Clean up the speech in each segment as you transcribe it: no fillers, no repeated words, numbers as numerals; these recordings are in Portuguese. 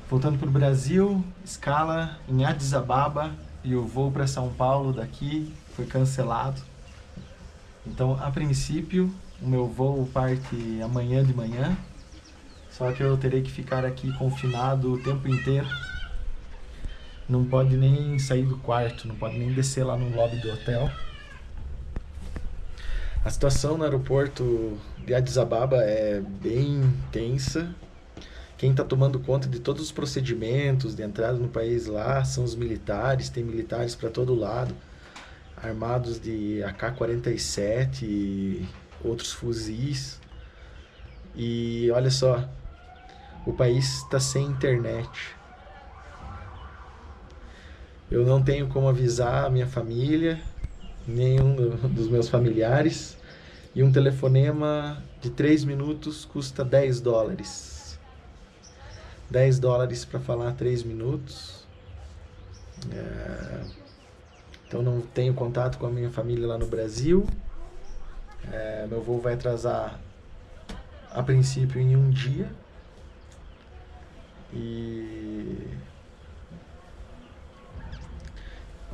Voltando para o Brasil, escala em Addis Ababa e o voo para São Paulo daqui foi cancelado. Então, a princípio, o meu voo parte amanhã de manhã, só que eu terei que ficar aqui confinado o tempo inteiro. Não pode nem sair do quarto, não pode nem descer lá no lobby do hotel. A situação no aeroporto de Addis Ababa é bem tensa. Quem está tomando conta de todos os procedimentos de entrada no país lá são os militares. Tem militares para todo lado, armados de AK-47 e outros fuzis. E olha só, o país está sem internet. Eu não tenho como avisar a minha família, nenhum dos meus familiares. E um telefonema de 3 minutos custa $10. $10 para falar 3 minutos. Então não tenho contato com a minha família lá no Brasil. Meu voo vai atrasar a princípio em um dia. E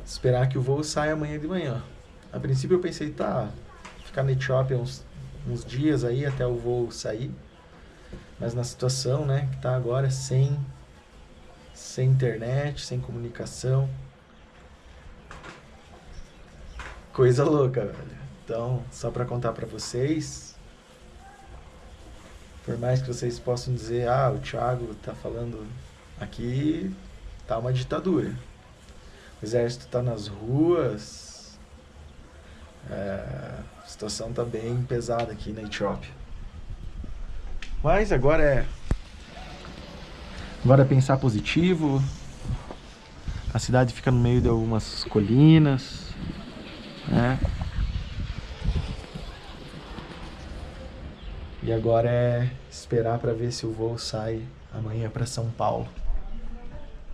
esperar que o voo saia amanhã de manhã. A princípio eu pensei, ficar na Etiópia uns dias aí até o voo sair. Mas na situação, né, que tá agora sem internet, sem comunicação. Coisa louca, velho. Então, só pra contar pra vocês, por mais que vocês possam dizer, o Thiago tá falando aqui, tá uma ditadura. O exército tá nas ruas, a situação tá bem pesada aqui na Etiópia. Mas agora é pensar positivo. A cidade fica no meio de algumas colinas, né? E agora é esperar para ver se o voo sai amanhã para São Paulo.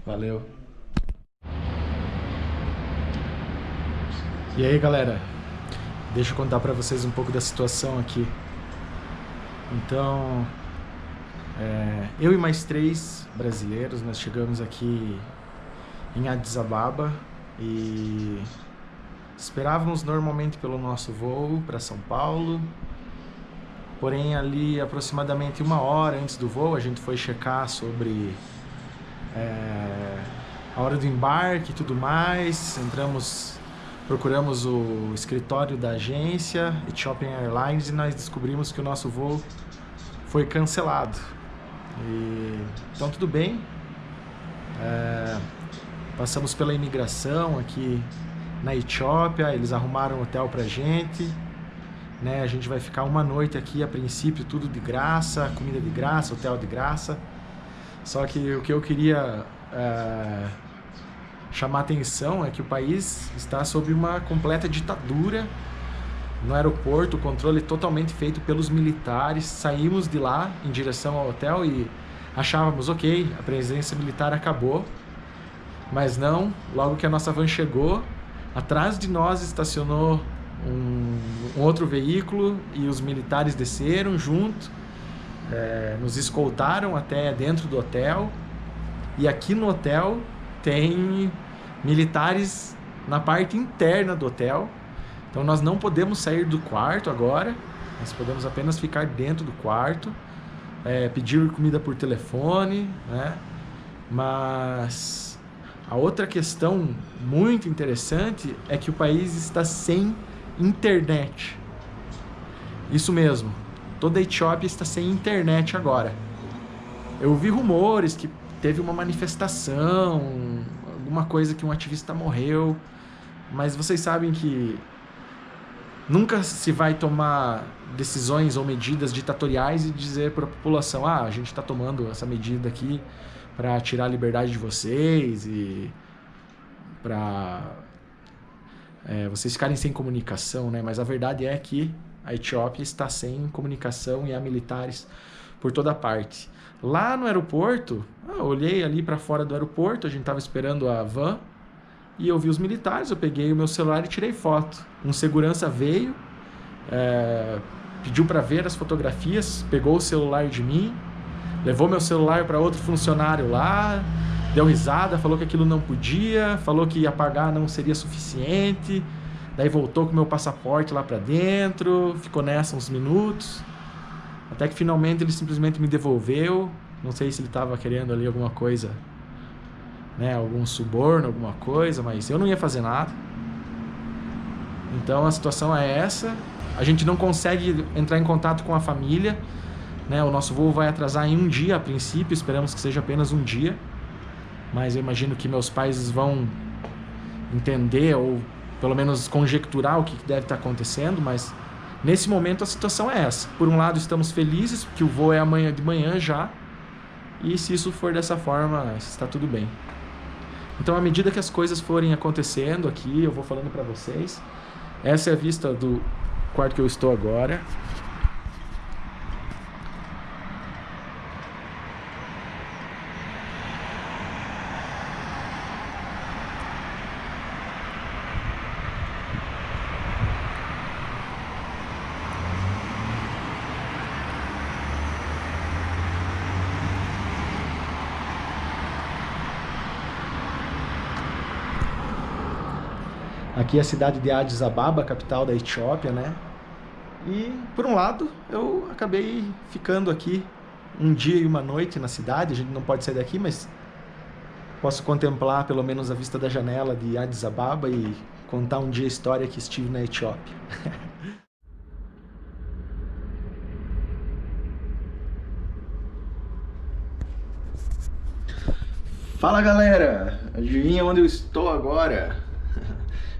Valeu. E aí, galera? Deixa eu contar para vocês um pouco da situação aqui. Então, eu e mais 3 brasileiros, nós chegamos aqui em Addis Ababa e esperávamos normalmente pelo nosso voo para São Paulo. Porém, ali aproximadamente 1 hora antes do voo, a gente foi checar sobre a hora do embarque e tudo mais. Procuramos o escritório da agência Ethiopian Airlines e nós descobrimos que o nosso voo foi cancelado. Então tudo bem, passamos pela imigração aqui na Etiópia, eles arrumaram um hotel pra gente, né? A gente vai ficar uma noite aqui, a princípio tudo de graça, comida de graça, hotel de graça. Só que o que eu queria chamar atenção é que o país está sob uma completa ditadura. No aeroporto, o controle totalmente feito pelos militares. Saímos de lá em direção ao hotel e achávamos, ok, a presença militar acabou. Mas não, logo que a nossa van chegou, atrás de nós estacionou um outro veículo e os militares desceram junto, nos escoltaram até dentro do hotel. E aqui no hotel tem militares na parte interna do hotel. Então nós não podemos sair do quarto agora, nós podemos apenas ficar dentro do quarto, pedir comida por telefone, né? Mas a outra questão muito interessante é que o país está sem internet. Isso mesmo, toda a Etiópia está sem internet agora. Eu ouvi rumores que teve uma manifestação, alguma coisa que um ativista morreu, mas vocês sabem que nunca se vai tomar decisões ou medidas ditatoriais e dizer para a população, a gente está tomando essa medida aqui para tirar a liberdade de vocês e para vocês ficarem sem comunicação, né? Mas a verdade é que a Etiópia está sem comunicação e há militares por toda parte. Lá no aeroporto, eu olhei ali para fora do aeroporto, a gente estava esperando a van, e eu vi os militares, eu peguei o meu celular e tirei foto. Um segurança veio, pediu para ver as fotografias, pegou o celular de mim, levou meu celular para outro funcionário lá, deu risada, falou que aquilo não podia, falou que ia pagar não seria suficiente, daí voltou com meu passaporte lá para dentro, ficou nessa uns minutos, até que finalmente ele simplesmente me devolveu. Não sei se ele estava querendo ali alguma coisa, né, algum suborno, alguma coisa, mas eu não ia fazer nada. Então a situação é essa. A gente não consegue entrar em contato com a família, né? O nosso voo vai atrasar em um dia a princípio, esperamos que seja apenas um dia. Mas eu imagino que meus pais vão entender ou pelo menos conjecturar o que deve estar acontecendo, mas nesse momento a situação é essa. Por um lado estamos felizes, porque o voo é amanhã de manhã já, e se isso for dessa forma, está tudo bem. Então, à medida que as coisas forem acontecendo aqui, eu vou falando para vocês. Essa é a vista do quarto que eu estou agora. Aqui é a cidade de Addis Ababa, capital da Etiópia, né? E, por um lado, eu acabei ficando aqui um dia e uma noite na cidade. A gente não pode sair daqui, mas posso contemplar pelo menos a vista da janela de Addis Ababa e contar um dia a história que estive na Etiópia. Fala, galera! Adivinha onde eu estou agora?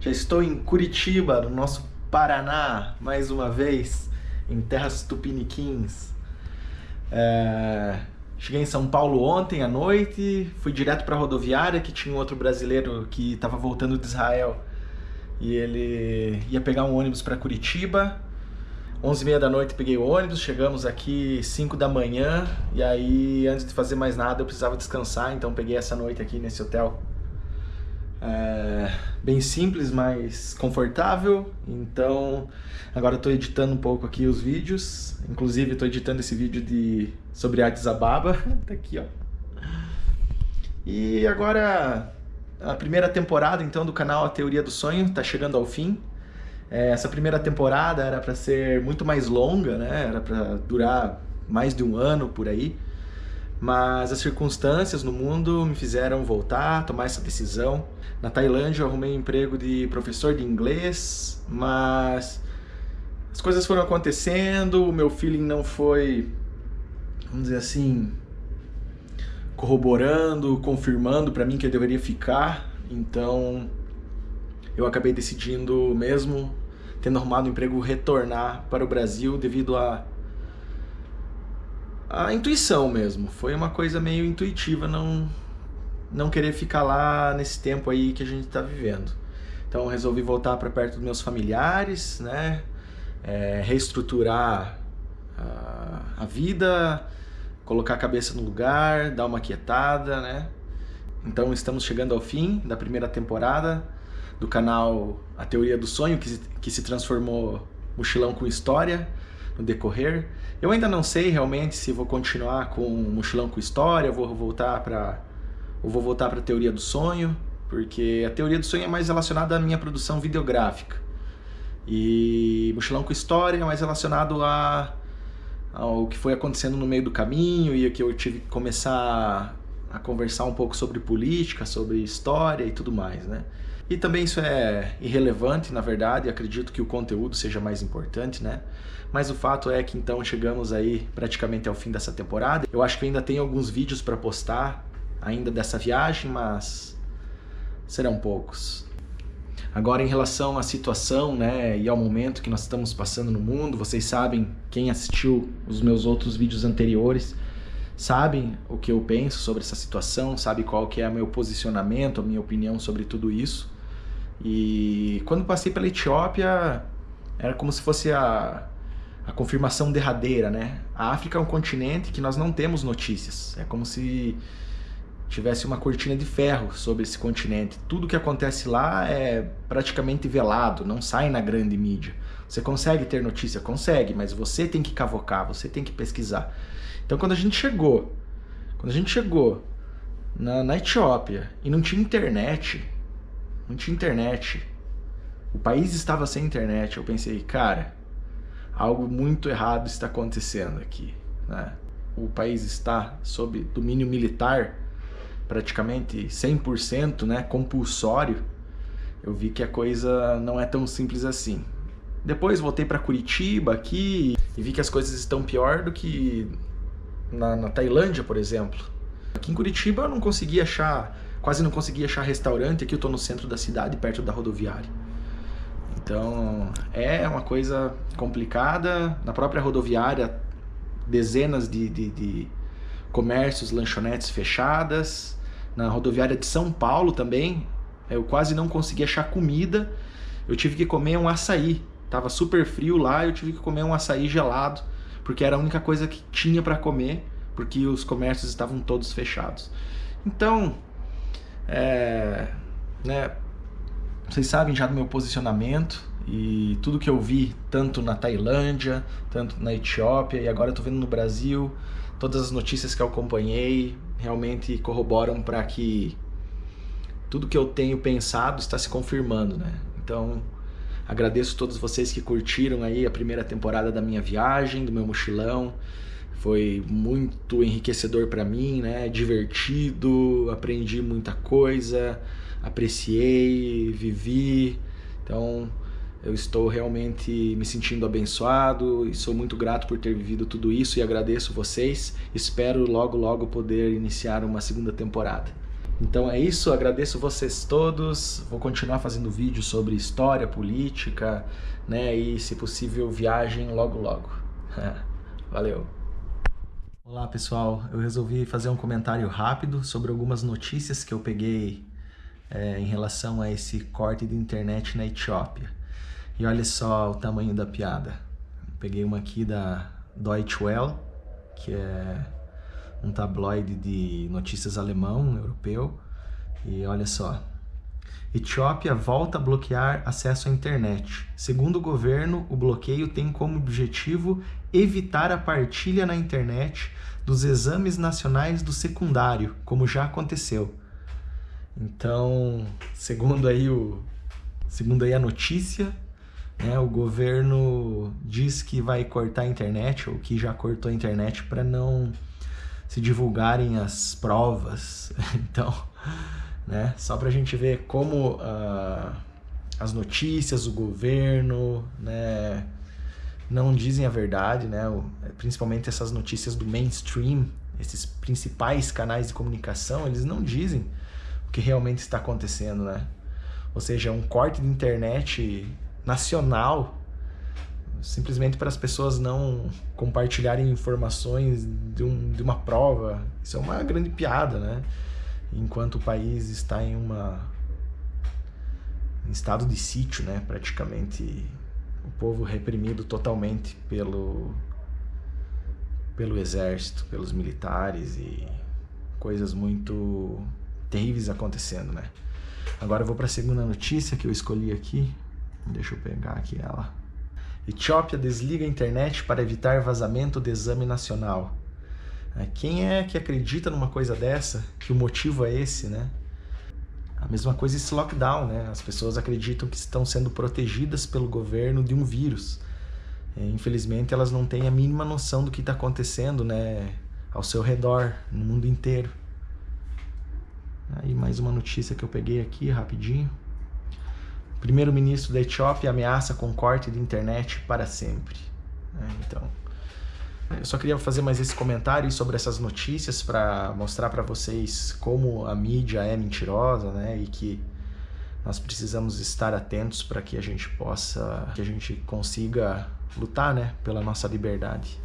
Já estou em Curitiba, no nosso Paraná, mais uma vez, em terras tupiniquins. Cheguei em São Paulo ontem à noite, fui direto para a rodoviária, que tinha um outro brasileiro que estava voltando de Israel. E ele ia pegar um ônibus para Curitiba. 11h30 da noite peguei o ônibus, chegamos aqui 5 da manhã. E aí, antes de fazer mais nada, eu precisava descansar, então peguei essa noite aqui nesse hotel. Bem simples, mas confortável. Então agora eu estou editando um pouco aqui os vídeos. Inclusive estou editando esse vídeo sobre Addis Ababa. Tá aqui, ó. E agora a primeira temporada então do canal A Teoria do Sonho está chegando ao fim. Essa primeira temporada era para ser muito mais longa, né? Era para durar mais de um ano por aí. Mas as circunstâncias no mundo me fizeram voltar, tomar essa decisão. Na Tailândia eu arrumei um emprego de professor de inglês, mas as coisas foram acontecendo, o meu feeling não foi, vamos dizer assim, corroborando, confirmando para mim que eu deveria ficar. Então eu acabei decidindo, mesmo tendo arrumado um emprego, retornar para o Brasil devido a intuição mesmo. Foi uma coisa meio intuitiva não querer ficar lá nesse tempo aí que a gente está vivendo. Então eu resolvi voltar para perto dos meus familiares, né? Reestruturar a vida, colocar a cabeça no lugar, dar uma quietada, né? Então estamos chegando ao fim da primeira temporada do canal A Teoria do Sonho, que se transformou Mochilão com História no decorrer. Eu ainda não sei realmente se vou continuar com Mochilão com História, vou voltar para a Teoria do Sonho, porque a Teoria do Sonho é mais relacionada à minha produção videográfica. E Mochilão com História é mais relacionado ao que foi acontecendo no meio do caminho e que eu tive que começar a conversar um pouco sobre política, sobre história e tudo mais, né? E também isso é irrelevante, na verdade, acredito que o conteúdo seja mais importante, né? Mas o fato é que então chegamos aí praticamente ao fim dessa temporada. Eu acho que ainda tem alguns vídeos para postar ainda dessa viagem, mas serão poucos. Agora, em relação à situação, né, e ao momento que nós estamos passando no mundo, vocês sabem, quem assistiu os meus outros vídeos anteriores, sabem o que eu penso sobre essa situação, sabe qual que é o meu posicionamento, a minha opinião sobre tudo isso. E quando passei pela Etiópia, era como se fosse a confirmação derradeira, né? A África é um continente que nós não temos notícias. É como se tivesse uma cortina de ferro sobre esse continente. Tudo que acontece lá é praticamente velado, não sai na grande mídia. Você consegue ter notícia? Consegue, mas você tem que cavocar, você tem que pesquisar. Então quando a gente chegou na Etiópia e não tinha internet, o país estava sem internet, eu pensei, cara, algo muito errado está acontecendo aqui, né? O país está sob domínio militar, praticamente 100%, né, compulsório. Eu vi que a coisa não é tão simples assim. Depois voltei para Curitiba aqui e vi que as coisas estão pior do que na Tailândia, por exemplo. Aqui em Curitiba eu não conseguia achar, quase não conseguia achar restaurante. Aqui eu estou no centro da cidade, perto da rodoviária. Então é uma coisa complicada. Na própria rodoviária, dezenas de comércios, lanchonetes fechadas. Na rodoviária de São Paulo também, eu quase não consegui achar comida. Eu tive que comer um açaí. Tava super frio lá, eu tive que comer um açaí gelado, porque era a única coisa que tinha para comer, porque os comércios estavam todos fechados. Então, né, vocês sabem já do meu posicionamento e tudo que eu vi, tanto na Tailândia, tanto na Etiópia e agora eu tô vendo no Brasil, todas as notícias que eu acompanhei realmente corroboram para que tudo que eu tenho pensado está se confirmando, né? Então, agradeço a todos vocês que curtiram aí a primeira temporada da minha viagem, do meu mochilão. Foi muito enriquecedor para mim, né? Divertido, aprendi muita coisa, apreciei, vivi. Então, eu estou realmente me sentindo abençoado e sou muito grato por ter vivido tudo isso e agradeço vocês. Espero logo poder iniciar uma segunda temporada. Então é isso, agradeço vocês todos, vou continuar fazendo vídeos sobre história, política, né, e se possível viagem logo. Valeu! Olá pessoal, eu resolvi fazer um comentário rápido sobre algumas notícias que eu peguei em relação a esse corte de internet na Etiópia. E olha só o tamanho da piada. Eu peguei uma aqui da Deutsche Welle, que é um tabloide de notícias alemão, europeu, e olha só. Etiópia volta a bloquear acesso à internet. Segundo o governo, o bloqueio tem como objetivo evitar a partilha na internet dos exames nacionais do secundário, como já aconteceu. Então, segundo aí a notícia, né, o governo diz que vai cortar a internet, ou que já cortou a internet, para não se divulgarem as provas. Então, né, só para a gente ver como as notícias, o governo, né, não dizem a verdade, né, principalmente essas notícias do mainstream, esses principais canais de comunicação, eles não dizem o que realmente está acontecendo, né? Ou seja, um corte de internet nacional, simplesmente para as pessoas não compartilharem informações de uma prova. Isso é uma grande piada, né? Enquanto o país está em estado de sítio, né? Praticamente o povo reprimido totalmente pelo exército, pelos militares e coisas muito terríveis acontecendo, né? Agora eu vou para a segunda notícia que eu escolhi aqui. Deixa eu pegar aqui ela. Etiópia desliga a internet para evitar vazamento de exame nacional. Quem é que acredita numa coisa dessa? Que o motivo é esse, né? A mesma coisa esse lockdown, né? As pessoas acreditam que estão sendo protegidas pelo governo de um vírus. Infelizmente, elas não têm a mínima noção do que está acontecendo, né, ao seu redor, no mundo inteiro. Aí mais uma notícia que eu peguei aqui, rapidinho. O primeiro-ministro da Etiópia ameaça com corte de internet para sempre. Então, eu só queria fazer mais esse comentário sobre essas notícias para mostrar para vocês como a mídia é mentirosa, né? E que nós precisamos estar atentos para que a gente consiga lutar, né, pela nossa liberdade.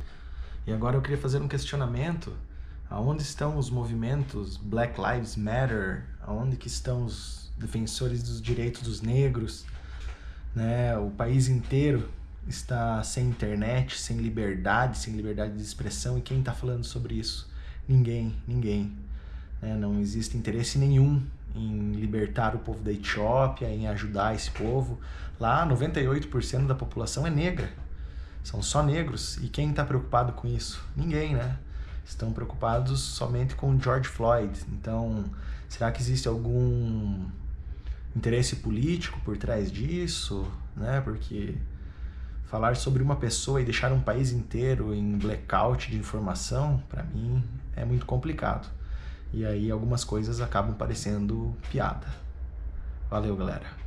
E agora eu queria fazer um questionamento. Aonde estão os movimentos Black Lives Matter? Aonde que estão os defensores dos direitos dos negros? Né? O país inteiro está sem internet, sem liberdade de expressão. E quem está falando sobre isso? Ninguém. né? Não existe interesse nenhum em libertar o povo da Etiópia, em ajudar esse povo. Lá, 98% da população é negra. São só negros. E quem está preocupado com isso? Ninguém, né? Estão preocupados somente com George Floyd. Então, será que existe algum interesse político por trás disso, né? Porque falar sobre uma pessoa e deixar um país inteiro em blackout de informação, para mim, é muito complicado. E aí algumas coisas acabam parecendo piada. Valeu, galera.